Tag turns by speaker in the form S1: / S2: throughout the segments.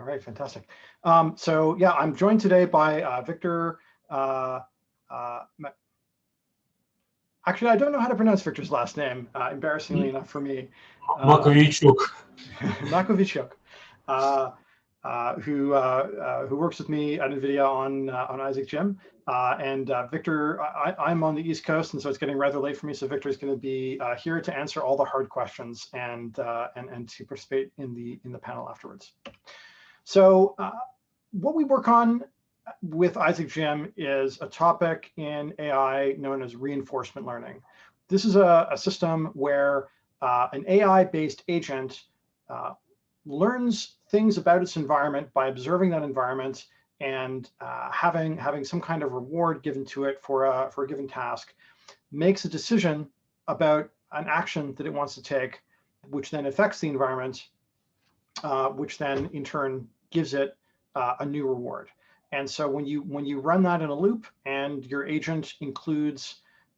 S1: All right, fantastic. So yeah, I'm joined today by Victor. Actually, I don't know how to pronounce Victor's last name, embarrassingly enough for me.
S2: Makovichuk.
S1: Makovichuk, who works with me at NVIDIA on Isaac Gym. And Victor, I'm on the East Coast, and so it's getting rather late for me. So Victor is going to be here to answer all the hard questions and to participate in the panel afterwards. So what we work on with Isaac Gym is a topic in AI known as reinforcement learning. This is a system where an AI-based agent learns things about its environment by observing that environment and having some kind of reward given to it for a given task, makes a decision about an action that it wants to take, which then affects the environment, which then in turn gives it a new reward. And so when you run that in a loop and your agent includes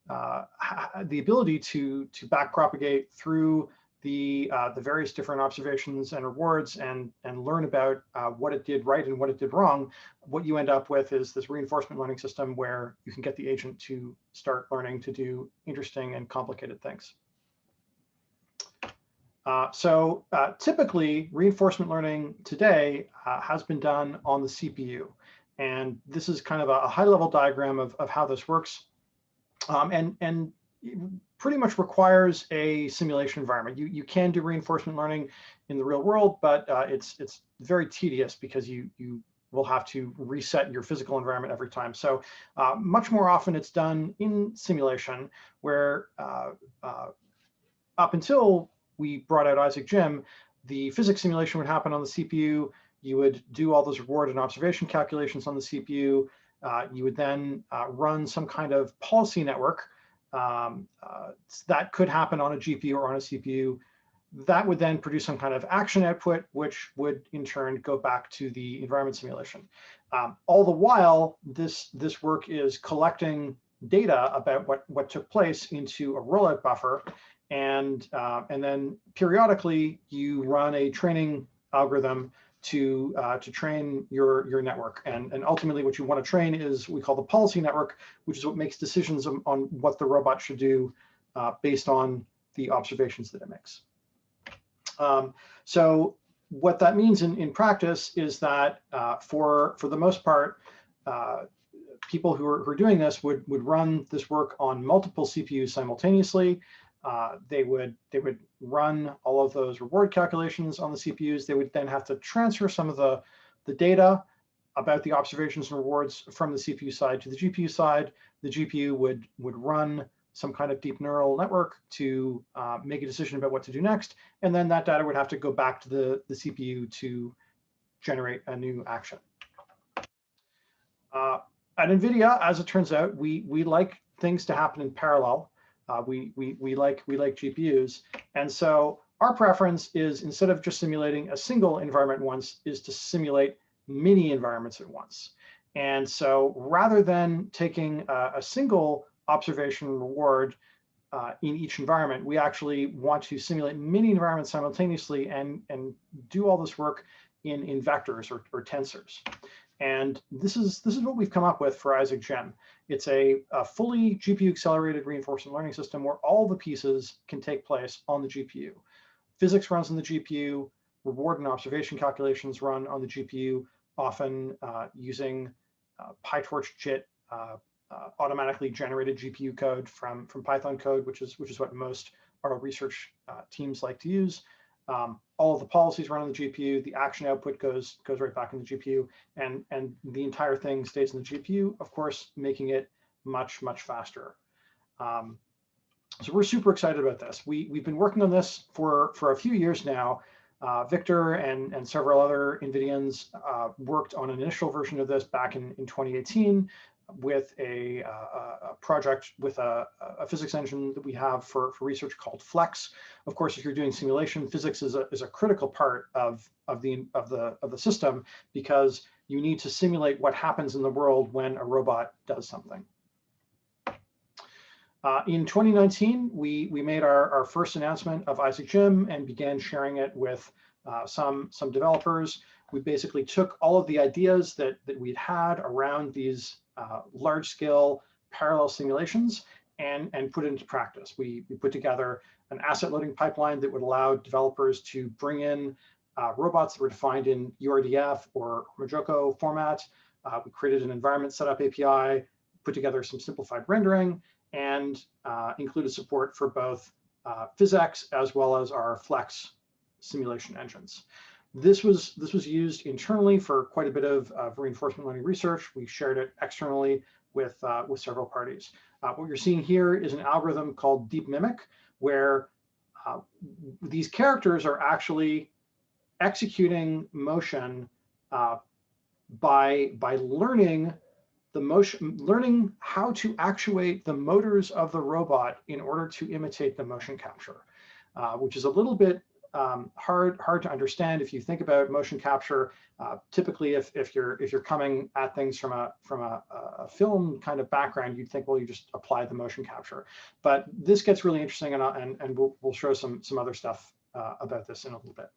S1: the ability to backpropagate through the various different observations and rewards and learn about what it did right and what it did wrong, what you end up with is this reinforcement learning system where you can get the agent to start learning to do interesting and complicated things. So typically, reinforcement learning today has been done on the CPU. And this is kind of a high-level diagram of how this works. And it pretty much requires a simulation environment. You can do reinforcement learning in the real world, but it's very tedious because you will have to reset your physical environment every time. So much more often it's done in simulation, where up until we brought out Isaac Gym, the physics simulation would happen on the CPU. You would do all those reward and observation calculations on the CPU. You would then run some kind of policy network that could happen on a GPU or on a CPU. That would then produce some kind of action output, which would in turn go back to the environment simulation. All the while, this work is collecting data about what took place into a rollout buffer, and then periodically you run a training algorithm to train your network. And ultimately what you want to train is what we call the policy network, which is what makes decisions on what the robot should do based on the observations that it makes. So what that means in practice is that for the most part, people who are doing this would run this work on multiple CPUs simultaneously. They would run all of those reward calculations on the CPUs. They would then have to transfer some of the data about the observations and rewards from the CPU side to the GPU side. The GPU would run some kind of deep neural network to make a decision about what to do next. And then that data would have to go back to the CPU to generate a new action. At NVIDIA, as it turns out, we like things to happen in parallel. We like GPUs, and so our preference is, instead of just simulating a single environment once, is to simulate many environments at once. And so rather than taking a single observation reward in each environment, we actually want to simulate many environments simultaneously and do all this work in vectors or tensors. And this is what we've come up with for Isaac Gym. It's a fully GPU accelerated reinforcement learning system where all the pieces can take place on the GPU. Physics runs on the GPU, reward and observation calculations run on the GPU, often using PyTorch JIT automatically generated GPU code from Python code, which is what most our research teams like to use. All of the policies run on the GPU, the action output goes right back in the GPU, and the entire thing stays in the GPU, of course, making it much faster. So we're super excited about this. We've been working on this for a few years now. Victor and several other NVIDIAns worked on an initial version of this back in 2018 with a project with a physics engine that we have for research called Flex. Of course, if you're doing simulation, physics is a critical part of the system, because you need to simulate what happens in the world when a robot does something. In 2019, we made our first announcement of Isaac Gym and began sharing it with some developers. we basically took all of the ideas that we'd had around these large-scale parallel simulations and put it into practice. We put together an asset loading pipeline that would allow developers to bring in robots that were defined in URDF or Majoko format. We created an environment setup API, put together some simplified rendering, and included support for both PhysX as well as our Flex simulation engines. This was used internally for quite a bit of reinforcement learning research. We shared it externally with several parties. What you're seeing here is an algorithm called Deep Mimic, where these characters are actually executing motion by learning the motion, learning how to actuate the motors of the robot in order to imitate the motion capture, which is a little bit hard to understand if you think about motion capture. Typically, if you're coming at things from a film kind of background, you'd think, well, you just apply the motion capture. But this gets really interesting, and we'll show some other stuff about this in a little bit.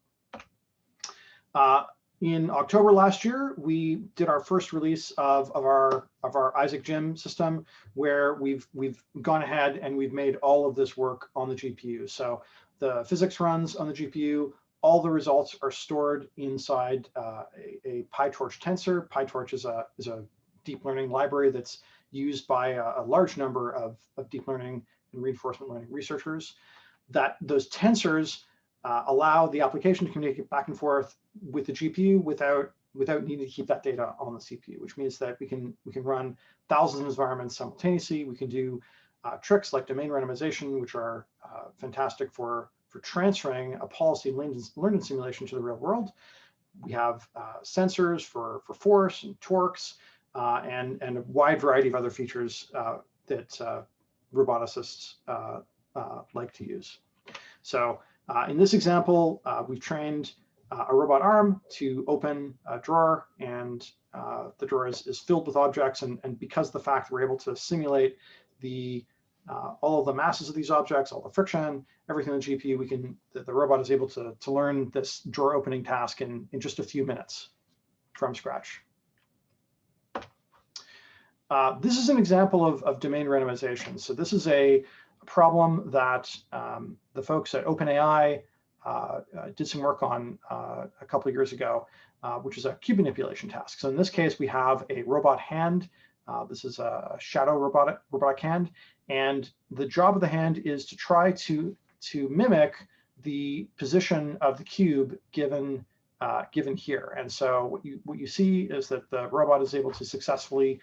S1: In October last year, we did our first release of our Isaac Gym system, where we've gone ahead and we've made all of this work on the GPU. So the physics runs on the GPU. All the results are stored inside a PyTorch tensor. PyTorch is a deep learning library that's used by a large number of deep learning and reinforcement learning researchers. Those tensors allow the application to communicate back and forth with the GPU without needing to keep that data on the CPU, which means that we can run thousands of environments simultaneously. We can do tricks like domain randomization, which are fantastic for transferring a policy learning simulation to the real world. We have sensors for force and torques and a wide variety of other features that roboticists like to use. So in this example, we've trained a robot arm to open a drawer, and the drawer is filled with objects. And because of the fact that we're able to simulate all of the masses of these objects, all the friction, everything on the GPU, the robot is able to learn this drawer opening task in just a few minutes from scratch. This is an example of domain randomization. So this is a problem that the folks at OpenAI did some work on a couple of years ago, which is a cube manipulation task. So in this case, we have a robot hand. This is a shadow robotic hand, and the job of the hand is to try to mimic the position of the cube given here. And so what you see is that the robot is able to successfully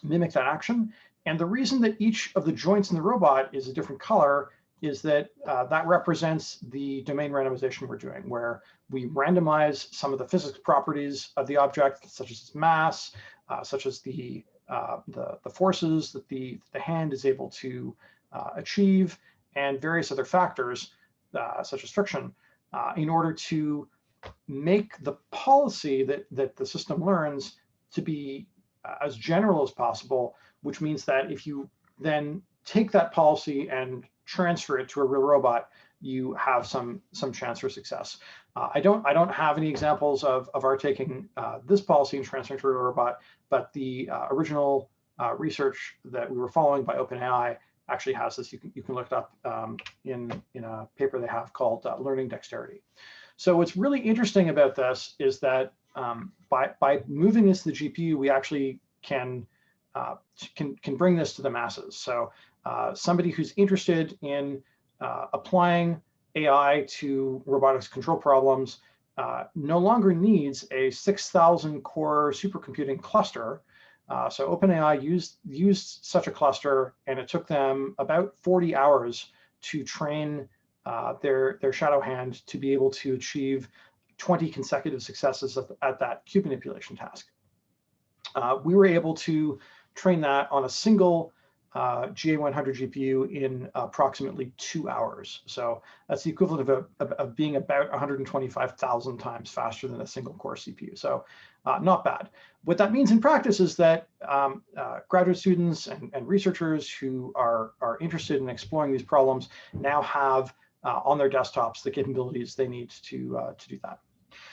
S1: mimic that action. And the reason that each of the joints in the robot is a different color is that that represents the domain randomization we're doing, where we randomize some of the physics properties of the object, such as its mass, such as the forces that the hand is able to achieve, and various other factors, such as friction, in order to make the policy that the system learns to be as general as possible, which means that if you then take that policy and transfer it to a real robot, you have some chance for success. I don't have any examples of our taking this policy and transferring it to a robot, but the original research that we were following by OpenAI actually has this. You can look it up in a paper they have called Learning Dexterity. So what's really interesting about this is that by moving this to the GPU, we actually can bring this to the masses. So somebody who's interested in applying AI to robotics control problems no longer needs a 6,000 core supercomputing cluster. So OpenAI used such a cluster, and it took them about 40 hours to train their shadow hand to be able to achieve 20 consecutive successes at that cube manipulation task. We were able to train that on a single GA100 GPU in approximately 2 hours. So that's the equivalent of being about 125,000 times faster than a single core CPU. So not bad. What that means in practice is that graduate students and researchers who are interested in exploring these problems now have on their desktops the capabilities they need to do that.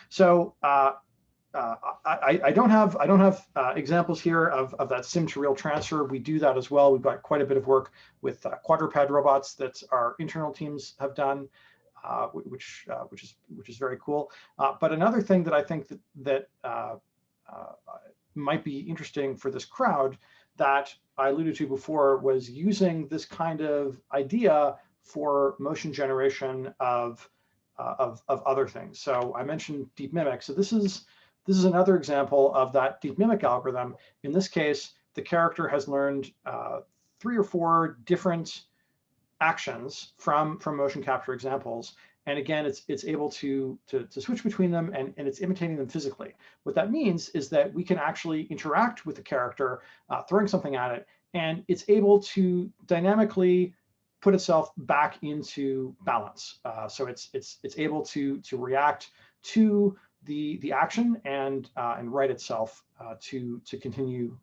S1: So I don't have examples here of that sim to real transfer. We do that as well. We've got quite a bit of work with quadruped robots that our internal teams have done, which is very cool. But another thing that I think that might be interesting for this crowd that I alluded to before was using this kind of idea for motion generation of other things. So I mentioned deep mimic. So this is another example of that deep mimic algorithm. In this case, the character has learned 3 or 4 different actions from motion capture examples. And again, it's able to switch between them, and it's imitating them physically. What that means is that we can actually interact with the character, throwing something at it, and it's able to dynamically put itself back into balance. So it's able to react to the action and right itself to continue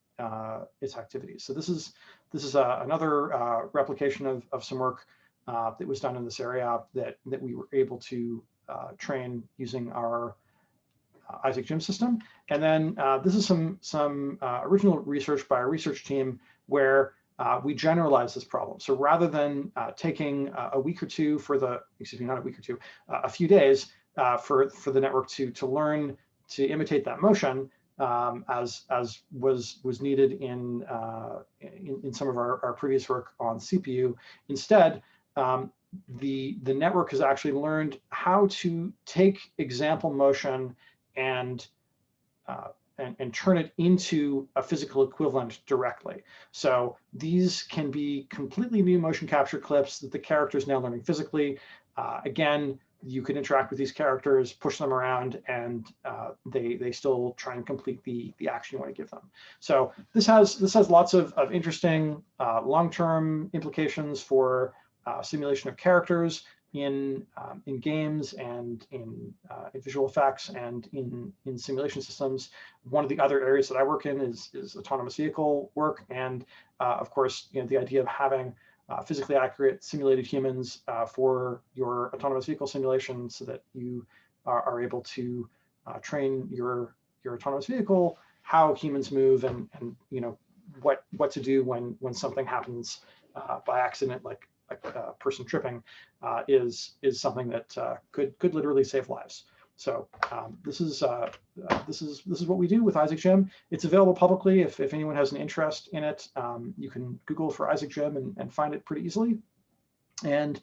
S1: its activities. So this is another replication of some work that was done in this area that we were able to train using our Isaac Gym system. And then this is some original research by our research team where we generalize this problem. So rather than taking a week or two for the, excuse me, not a week or two, a few days for the network to learn to imitate that motion, as was needed in some of our previous work on CPU. Instead, the network has actually learned how to take example motion and turn it into a physical equivalent directly. So these can be completely new motion capture clips that the character is now learning physically. Again, you can interact with these characters, push them around, and they still try and complete the action you want to give them. So this has lots of interesting long-term implications for simulation of characters in games and in visual effects and in simulation systems. One of the other areas that I work in is autonomous vehicle work, and of course, the idea of having physically accurate simulated humans for your autonomous vehicle simulation, so that you are able to train your autonomous vehicle how humans move and what to do when something happens by accident, like a person tripping, is something that could literally save lives. So this is what we do with Isaac Gym. It's available publicly. If anyone has an interest in it, you can Google for Isaac Gym and find it pretty easily. And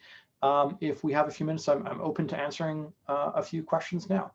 S1: if we have a few minutes, I'm open to answering a few questions now.